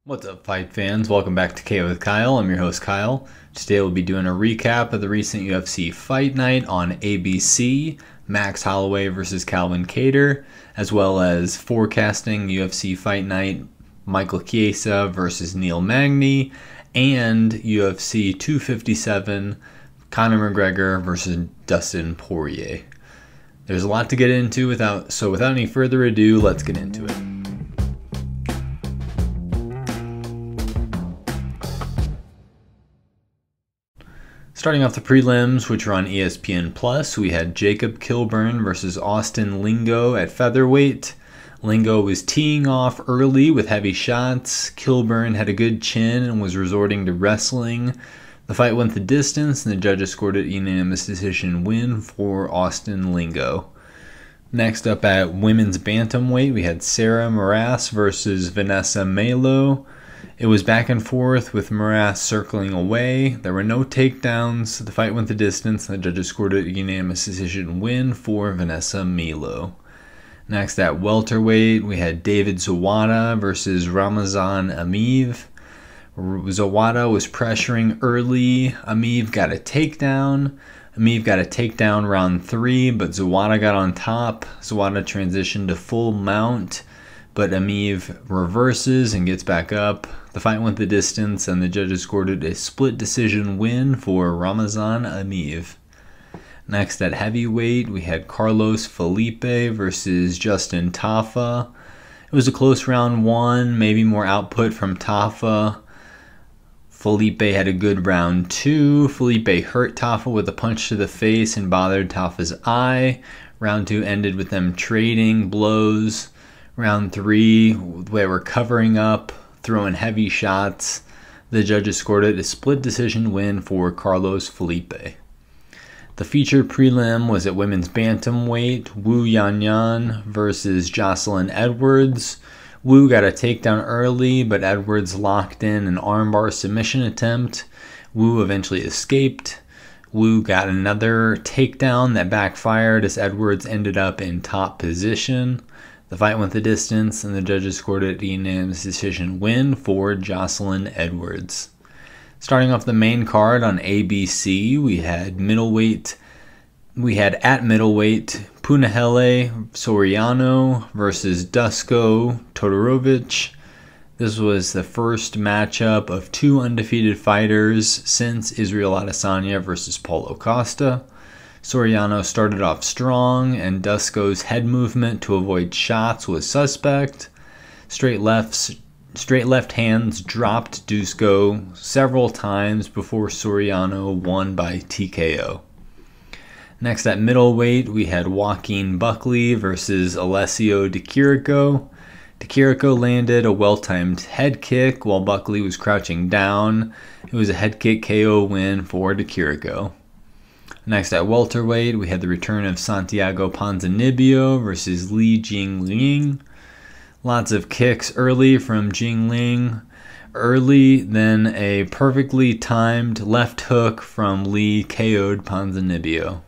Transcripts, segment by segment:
What's up, fight fans? Welcome back to KO with Kyle. I'm your host, Kyle. Today we'll be doing a recap of the recent UFC fight night on ABC, Max Holloway versus Calvin Kattar, as well as forecasting UFC fight night, Michael Chiesa versus Neil Magny, and UFC 257, Conor McGregor versus Dustin Poirier. There's a lot to get into, without any further ado, let's get into it. Starting off the prelims, which were on ESPN+, we had Jacob Kilburn versus Austin Lingo at featherweight. Lingo was teeing off early with heavy shots. Kilburn had a good chin and was resorting to wrestling. The fight went the distance, and the judges scored a unanimous decision win for Austin Lingo. Next up at women's bantamweight, we had Sarah Moras versus Vanessa Melo. It was back and forth with Moras circling away. There were no takedowns. The fight went the distance, and the judges scored a unanimous decision win for Vanessa Melo. Next at welterweight, we had David Zawada versus Ramazan Emeev. Zawada was pressuring early. Emeev got a takedown. Emeev got a takedown round 3, but Zawada got on top. Zawada transitioned to full mount, but Emeev reverses and gets back up. The fight went the distance, and the judges scored a split decision win for Ramazan Emeev. Next at heavyweight, we had Carlos Felipe versus Justin Tafa. It was a close round 1, maybe more output from Tafa. Felipe had a good round 2. Felipe hurt Tafa with a punch to the face and bothered Tafa's eye. Round 2 ended with them trading blows. Round 3, they were covering up, throwing heavy shots. The judges scored a split decision win for Carlos Felipe. The featured prelim was at women's bantamweight, Wu Yanyan versus Jocelyn Edwards. Wu got a takedown early, but Edwards locked in an armbar submission attempt. Wu eventually escaped. Wu got another takedown that backfired as Edwards ended up in top position. The fight went the distance, and the judges scored a unanimous decision win for Jocelyn Edwards. Starting off the main card on ABC, we had at middleweight Punahele Soriano versus Dusko Todorovic. This was the first matchup of 2 undefeated fighters since Israel Adesanya versus Paulo Costa. Soriano started off strong, and Dusko's head movement to avoid shots was suspect. Straight left hands dropped Dusko several times before Soriano won by TKO. Next at middleweight, we had Joaquin Buckley versus Alessio Di Chirico. Di Chirico landed a well-timed head kick while Buckley was crouching down. It was a head kick KO win for Di Chirico. Next at welterweight, we had the return of Santiago Ponzinibbio versus Li Jingliang. Lots of kicks early from Jingliang. Then a perfectly timed left hook from Li KO'd Ponzinibbio.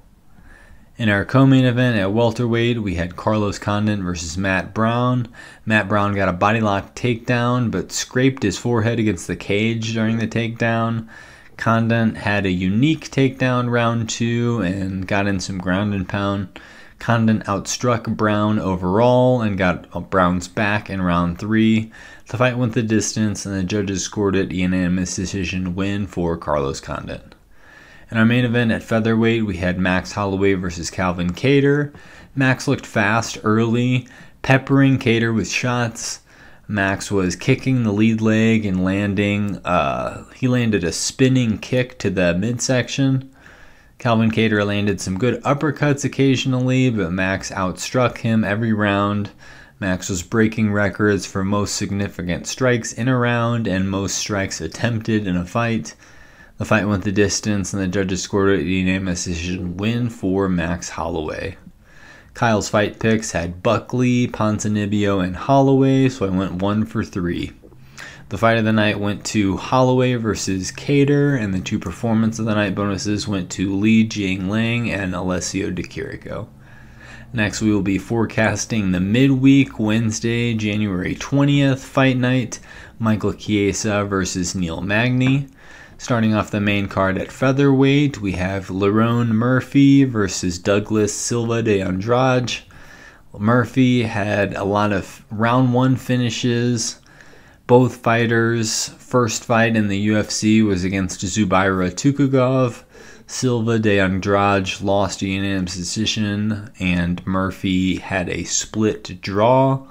In our co-main event at welterweight, we had Carlos Condit versus Matt Brown. Matt Brown got a bodylock takedown, but scraped his forehead against the cage during the takedown. Condit had a unique takedown round 2 and got in some ground and pound. Condit outstruck Brown overall and got Brown's back in round 3. The fight went the distance, and the judges scored it a unanimous decision win for Carlos Condit. In our main event at featherweight, we had Max Holloway versus Calvin Kattar. Max looked fast early, peppering Kattar with shots. Max was kicking the lead leg and he landed a spinning kick to the midsection. Calvin Kattar landed some good uppercuts occasionally, but Max outstruck him every round. Max was breaking records for most significant strikes in a round and most strikes attempted in a fight. The fight went the distance, and the judges scored a unanimous decision win for Max Holloway. Kyle's fight picks had Buckley, Ponzinibbio, and Holloway, so I went 1 for 3. The fight of the night went to Holloway versus Kattar, and the 2 performance of the night bonuses went to Li Jingliang and Alessio Di Chirico. Next, we will be forecasting the midweek, Wednesday, January 20th fight night, Michael Chiesa versus Neil Magny. Starting off the main card at featherweight, we have Lerone Murphy versus Douglas Silva de Andrade. Murphy had a lot of round one finishes. Both fighters' first fight in the UFC was against Zubaira Tukhugov. Silva de Andrade lost a unanimous decision, and Murphy had a split draw.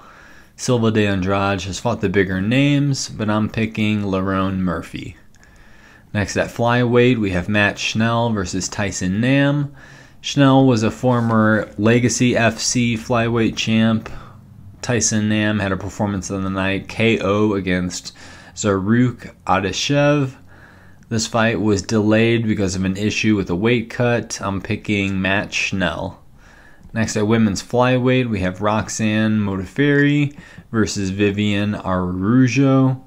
Silva de Andrade has fought the bigger names, but I'm picking Lerone Murphy. Next at flyweight, we have Matt Schnell versus Tyson Nam. Schnell was a former Legacy FC flyweight champ. Tyson Nam had a performance of the night, KO against Zaruk Adeshev. This fight was delayed because of an issue with a weight cut. I'm picking Matt Schnell. Next at women's flyweight, we have Roxanne Modafferi versus Vivian Araujo.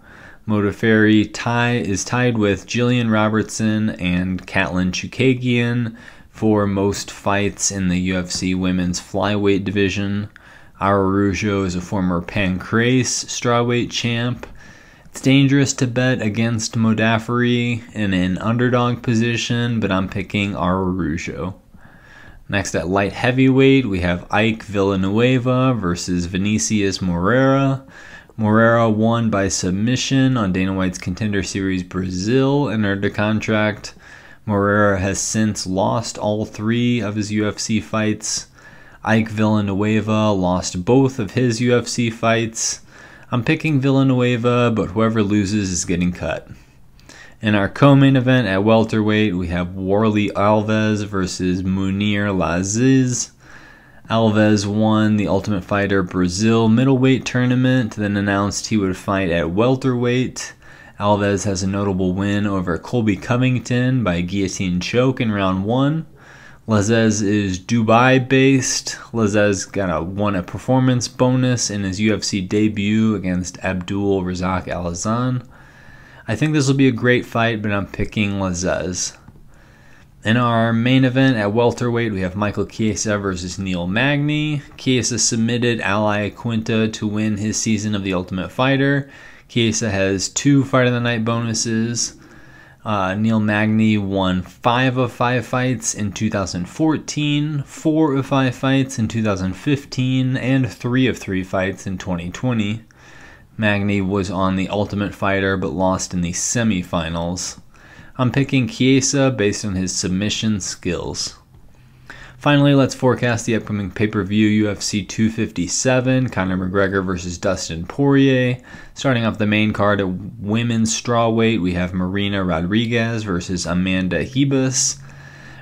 Modafferi is tied with Jillian Robertson and Katlyn Chookagian for most fights in the UFC women's flyweight division. Araujo is a former Pancrase strawweight champ. It's dangerous to bet against Modafferi in an underdog position, but I'm picking Araujo. Next at light heavyweight, we have Ike Villanueva versus Vinicius Moreira. Moreira won by submission on Dana White's Contender Series Brazil and earned a contract. Moreira has since lost all 3 of his UFC fights. Ike Villanueva lost both of his UFC fights. I'm picking Villanueva, but whoever loses is getting cut. In our co-main event at welterweight, we have Warlley Alves versus Munir Laziz. Alves won the Ultimate Fighter Brazil middleweight tournament, then announced he would fight at welterweight. Alves has a notable win over Colby Covington by guillotine choke in round 1. Laziz is Dubai-based. Laziz won a performance bonus in his UFC debut against Abdul Razak Alhassan. I think this will be a great fight, but I'm picking Laziz. In our main event at welterweight, we have Michael Chiesa versus Neil Magny. Chiesa submitted Ally Quinta to win his season of The Ultimate Fighter. Chiesa has 2 Fight of the Night bonuses. Neil Magny won 5 of 5 fights in 2014, 4 of 5 fights in 2015, and 3 of 3 fights in 2020. Magny was on The Ultimate Fighter but lost in the semifinals. I'm picking Chiesa based on his submission skills. Finally, let's forecast the upcoming pay-per-view UFC 257, Conor McGregor versus Dustin Poirier. Starting off the main card at women's strawweight, we have Marina Rodriguez versus Amanda Ribas.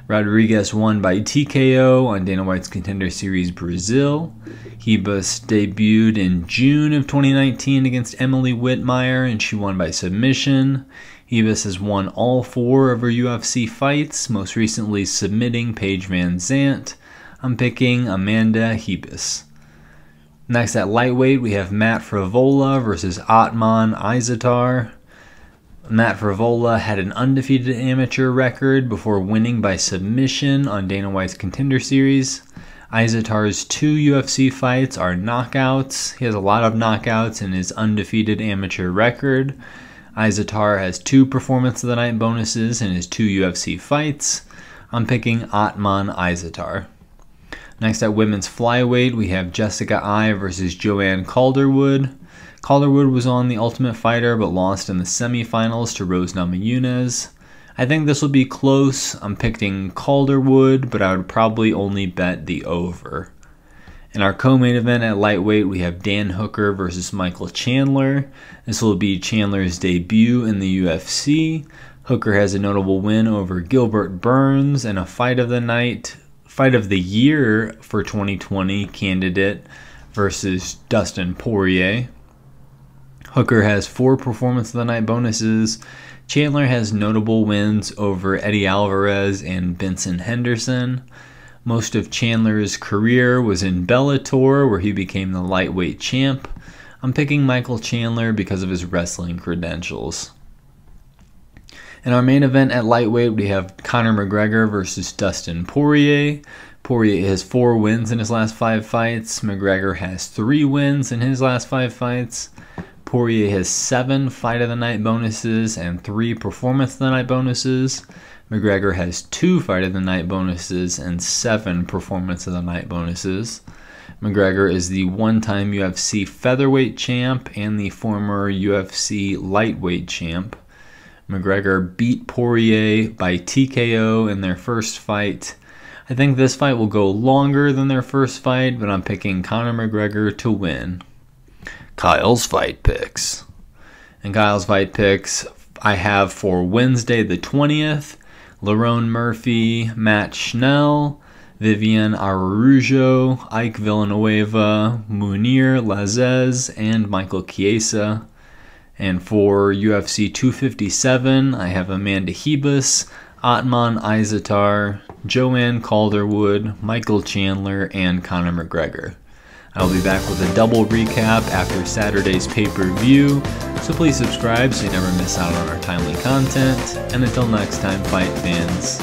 Rodriguez won by TKO on Dana White's Contender Series Brazil. Ribas debuted in June of 2019 against Emily Whitmire, and she won by submission. Ribas has won all 4 of her UFC fights, most recently submitting Paige Van Zant. I'm picking Amanda Ribas. Next at lightweight, we have Matt Frevola versus Otman Izatar. Matt Frevola had an undefeated amateur record before winning by submission on Dana White's Contender Series. Izatar's 2 UFC fights are knockouts. He has a lot of knockouts in his undefeated amateur record. Izatar has 2 Performance of the Night bonuses in his 2 UFC fights. I'm picking Otman Izatar. Next at women's flyweight, we have Jessica Eye versus Joanne Calderwood. Calderwood was on The Ultimate Fighter but lost in the semifinals to Rose Namajunas. I think this will be close. I'm picking Calderwood, but I would probably only bet the over. In our co-main event at lightweight, we have Dan Hooker versus Michael Chandler. This will be Chandler's debut in the UFC. Hooker has a notable win over Gilbert Burns and a Fight of the Year for 2020 candidate versus Dustin Poirier. Hooker has 4 Performance of the Night bonuses. Chandler has notable wins over Eddie Alvarez and Benson Henderson. Most of Chandler's career was in Bellator, where he became the lightweight champ. I'm picking Michael Chandler because of his wrestling credentials. In our main event at lightweight, we have Conor McGregor versus Dustin Poirier. Poirier has 4 wins in his last 5 fights. McGregor has 3 wins in his last 5 fights. Poirier has 7 Fight of the Night bonuses and 3 Performance of the Night bonuses. McGregor has 2 Fight of the Night bonuses and 7 Performance of the Night bonuses. McGregor is the one-time UFC featherweight champ and the former UFC lightweight champ. McGregor beat Poirier by TKO in their first fight. I think this fight will go longer than their first fight, but I'm picking Conor McGregor to win. Kyle's fight picks. And Kyle's fight picks I have for Wednesday the 20th, Lerone Murphy, Matt Schnell, Vivian Araujo, Ike Villanueva, Munir Lazzez, and Michael Chiesa. And for UFC 257, I have Amanda Hebus, Atman Izatar, Joanne Calderwood, Michael Chandler, and Conor McGregor. I will be back with a double recap after Saturday's pay-per-view, so please subscribe so you never miss out on our timely content. And until next time, fight fans,